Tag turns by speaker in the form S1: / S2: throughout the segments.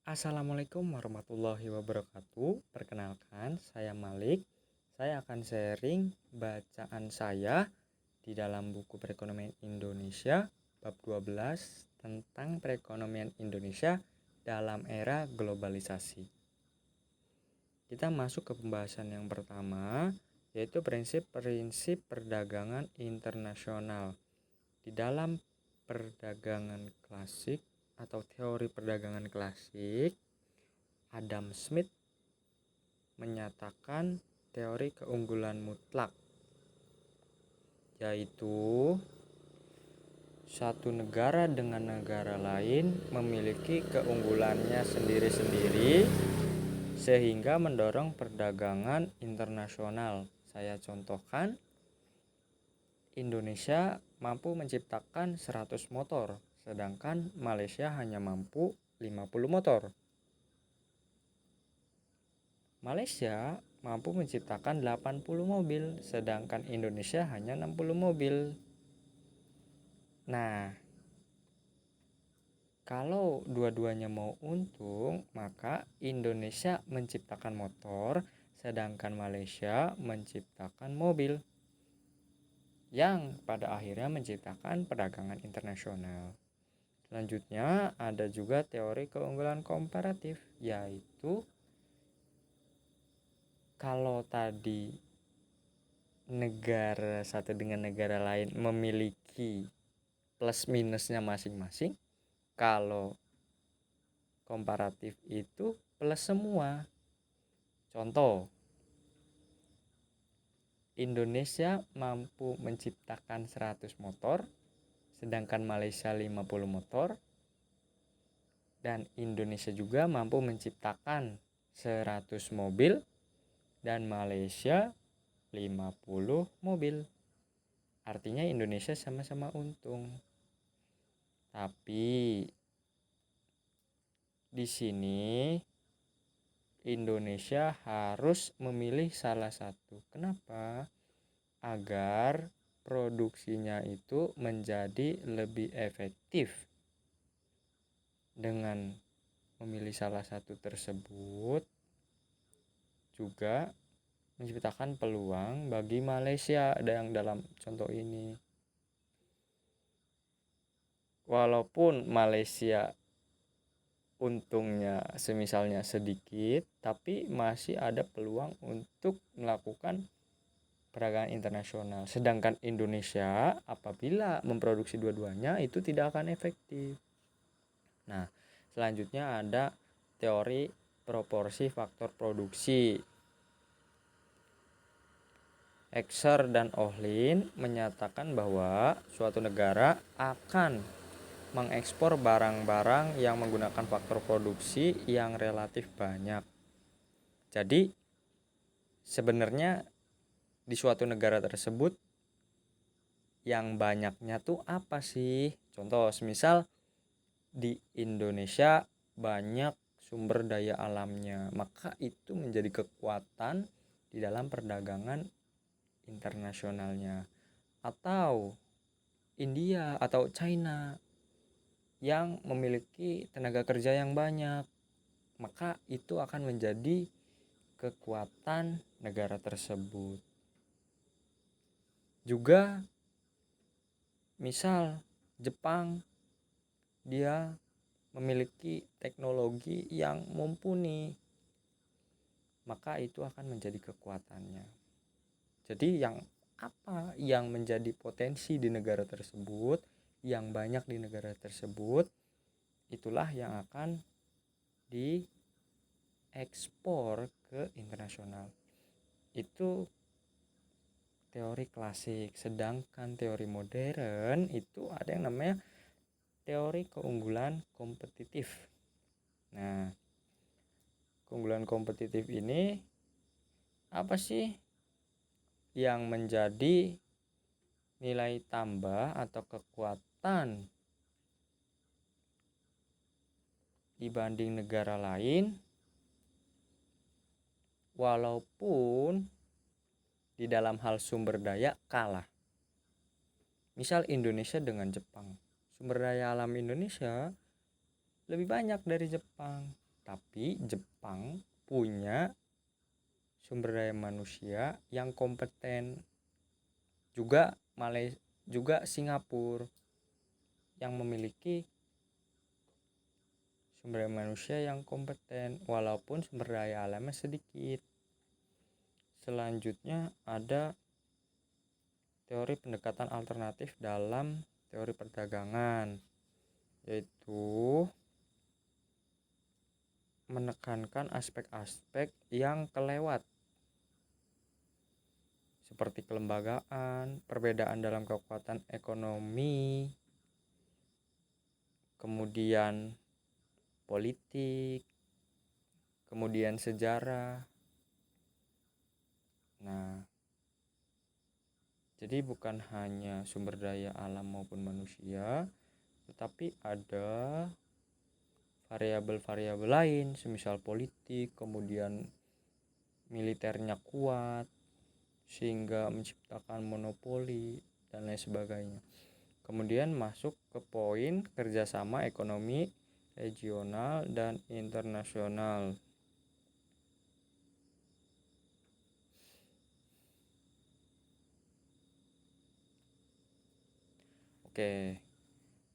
S1: Assalamualaikum warahmatullahi wabarakatuh. Perkenalkan, saya Malik. Saya akan sharing bacaan saya di dalam buku Perekonomian Indonesia bab 12 tentang perekonomian Indonesia dalam era globalisasi. Kita masuk ke pembahasan yang pertama, yaitu prinsip-prinsip perdagangan internasional. Di dalam perdagangan klasik atau teori perdagangan klasik, Adam Smith menyatakan teori keunggulan mutlak, yaitu satu negara dengan negara lain memiliki keunggulannya sendiri-sendiri sehingga mendorong perdagangan internasional. Saya contohkan, Indonesia mampu menciptakan 100 motor, sedangkan Malaysia hanya mampu 50 motor. Malaysia mampu menciptakan 80 mobil, sedangkan Indonesia hanya 60 mobil. Nah, kalau dua-duanya mau untung, maka Indonesia menciptakan motor, sedangkan Malaysia menciptakan mobil, yang pada akhirnya menciptakan perdagangan internasional. Selanjutnya ada juga teori keunggulan komparatif, yaitu kalau tadi negara satu dengan negara lain memiliki plus minusnya masing-masing, kalau komparatif itu plus semua. Contoh, Indonesia mampu menciptakan 100 motor, sedangkan Malaysia 50 motor, dan Indonesia juga mampu menciptakan 100 mobil dan Malaysia 50 mobil. Artinya Indonesia sama-sama untung. Tapi di sini Indonesia harus memilih salah satu. Kenapa? Agar produksinya itu menjadi lebih efektif. Dengan memilih salah satu tersebut juga menciptakan peluang bagi Malaysia yang dalam contoh ini. Walaupun Malaysia untungnya semisalnya sedikit, tapi masih ada peluang untuk melakukan perdagangan internasional. Sedangkan Indonesia apabila memproduksi dua-duanya itu tidak akan efektif. Nah, selanjutnya ada teori proporsi faktor produksi. Exer dan Ohlin menyatakan bahwa suatu negara akan mengekspor barang-barang yang menggunakan faktor produksi yang relatif banyak. Jadi sebenarnya di suatu negara tersebut yang banyaknya tuh apa sih? Contoh, semisal di Indonesia banyak sumber daya alamnya, maka itu menjadi kekuatan di dalam perdagangan internasionalnya. Atau India atau China yang memiliki tenaga kerja yang banyak, maka itu akan menjadi kekuatan negara tersebut. Juga misal Jepang, dia memiliki teknologi yang mumpuni, maka itu akan menjadi kekuatannya. Jadi apa yang menjadi potensi di negara tersebut, yang banyak di negara tersebut, itulah yang akan diekspor ke internasional. Itu teori klasik. Sedangkan teori modern itu ada yang namanya teori keunggulan kompetitif. Nah, keunggulan kompetitif ini apa sih yang menjadi nilai tambah atau kekuatan dibanding negara lain, walaupun di dalam hal sumber daya kalah. Misal Indonesia dengan Jepang, sumber daya alam Indonesia lebih banyak dari Jepang, Tapi Jepang punya sumber daya manusia yang kompeten. Juga Malaysia, juga Singapura yang memiliki sumber daya manusia yang kompeten walaupun sumber daya alamnya sedikit. Selanjutnya ada teori pendekatan alternatif dalam teori perdagangan, yaitu menekankan aspek-aspek yang kelewat seperti kelembagaan, perbedaan dalam kekuatan ekonomi, kemudian politik, kemudian sejarah. Nah, jadi bukan hanya sumber daya alam maupun manusia, tetapi ada variabel-variabel lain, semisal politik, kemudian militernya kuat, sehingga menciptakan monopoli, dan lain sebagainya. Kemudian masuk ke poin kerjasama ekonomi regional dan internasional. Oke,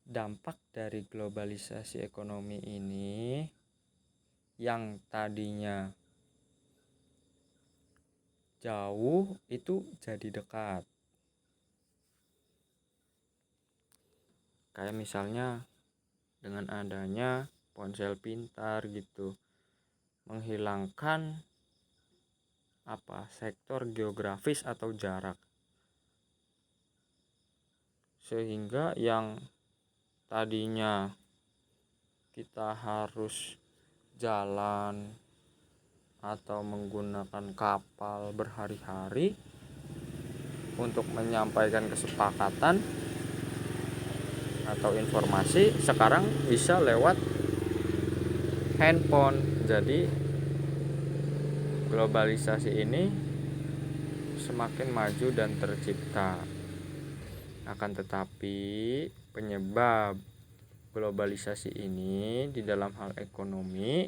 S1: dampak dari globalisasi ekonomi ini yang tadinya jauh itu jadi dekat. Kayak misalnya dengan adanya ponsel pintar gitu, menghilangkan sektor geografis atau jarak, sehingga yang tadinya kita harus jalan atau menggunakan kapal berhari-hari untuk menyampaikan kesepakatan atau informasi, sekarang bisa lewat handphone. Jadi globalisasi ini semakin maju dan tercipta. Akan tetapi penyebab globalisasi ini di dalam hal ekonomi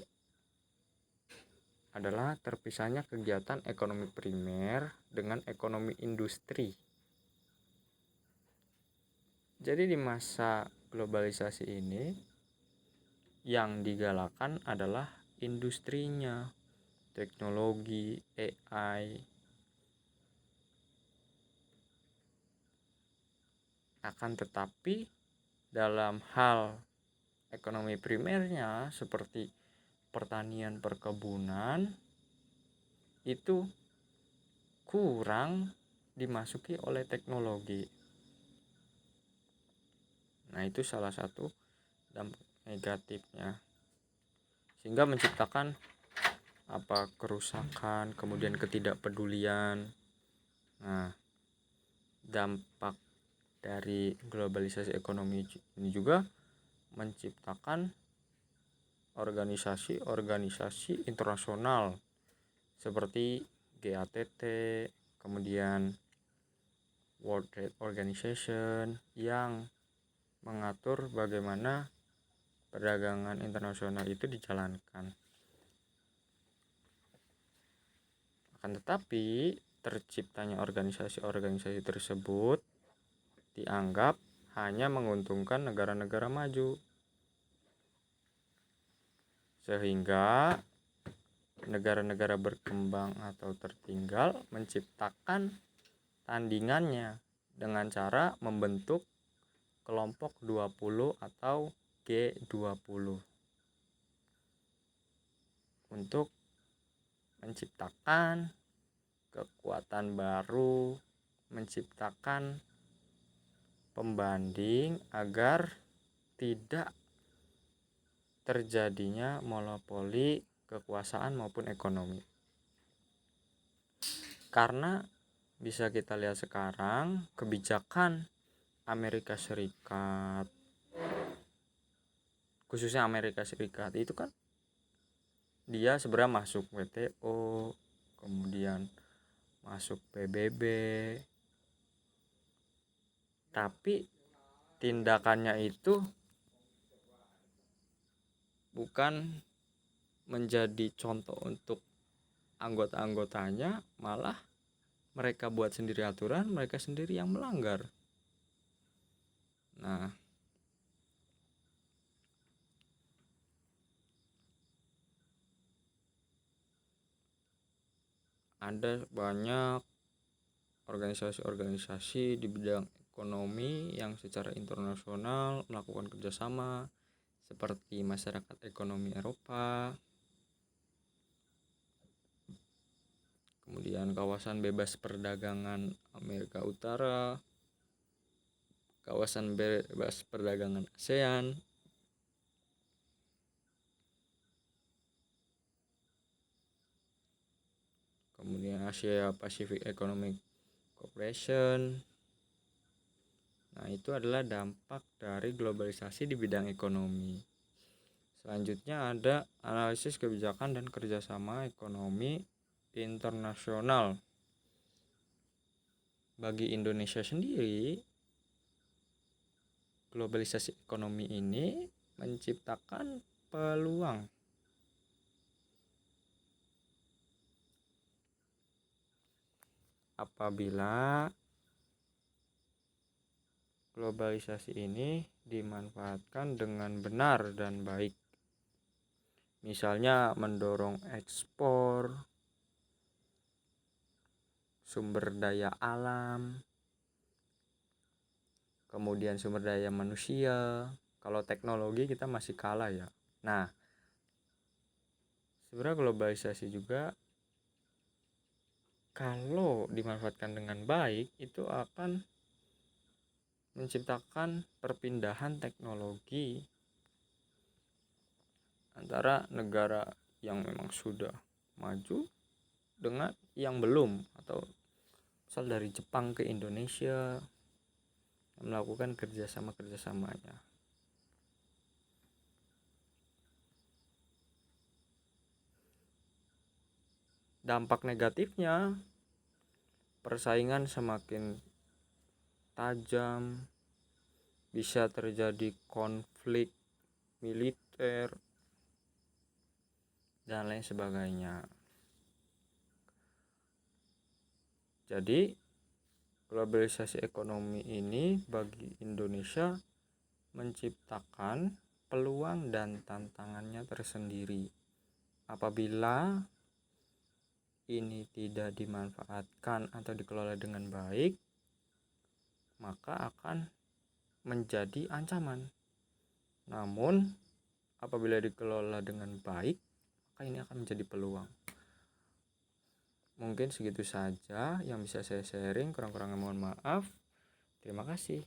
S1: adalah terpisahnya kegiatan ekonomi primer dengan ekonomi industri. Jadi di masa globalisasi ini yang digalakkan adalah industrinya, teknologi, AI. Akan tetapi dalam hal ekonomi primernya seperti pertanian, perkebunan itu kurang dimasuki oleh teknologi. Nah, itu salah satu dampak negatifnya, sehingga menciptakan kerusakan, kemudian ketidakpedulian. Nah, dampak dari globalisasi ekonomi ini juga menciptakan organisasi-organisasi internasional seperti GATT, kemudian World Trade Organization yang mengatur bagaimana perdagangan internasional itu dijalankan. Akan tetapi terciptanya organisasi-organisasi tersebut dianggap hanya menguntungkan negara-negara maju, sehingga negara-negara berkembang atau tertinggal menciptakan tandingannya dengan cara membentuk kelompok 20 atau G20 untuk menciptakan kekuatan baru, menciptakan pembanding agar tidak terjadinya monopoli kekuasaan maupun ekonomi. Karena bisa kita lihat sekarang kebijakan Amerika Serikat, khususnya Amerika Serikat itu kan dia sebenarnya masuk WTO, kemudian masuk PBB, tapi tindakannya itu bukan menjadi contoh untuk anggota-anggotanya, malah mereka buat sendiri aturan, mereka sendiri yang melanggar. Nah, ada banyak organisasi-organisasi di bidang ekonomi yang secara internasional melakukan kerjasama, seperti Masyarakat Ekonomi Eropa, kemudian Kawasan Bebas Perdagangan Amerika Utara, Kawasan Bebas Perdagangan ASEAN, kemudian Asia Pacific Economic Cooperation. Nah, itu adalah dampak dari globalisasi di bidang ekonomi. Selanjutnya ada analisis kebijakan dan kerjasama ekonomi internasional. Bagi Indonesia sendiri, globalisasi ekonomi ini menciptakan peluang. Apabila globalisasi ini dimanfaatkan dengan benar dan baik. Misalnya mendorong ekspor sumber daya alam, kemudian sumber daya manusia. Kalau teknologi kita masih kalah ya. Nah, sebenarnya globalisasi juga kalau dimanfaatkan dengan baik itu akan menciptakan perpindahan teknologi antara negara yang memang sudah maju dengan yang belum, atau misal dari Jepang ke Indonesia melakukan kerjasamanya. Dampak negatifnya, persaingan semakin tajam, bisa terjadi konflik militer dan lain sebagainya. Jadi globalisasi ekonomi ini bagi Indonesia menciptakan peluang dan tantangannya tersendiri. Apabila ini tidak dimanfaatkan atau dikelola dengan baik, maka akan menjadi ancaman. Namun apabila dikelola dengan baik, maka ini akan menjadi peluang. Mungkin segitu saja yang bisa saya sharing, kurang-kurangnya mohon maaf. Terima kasih.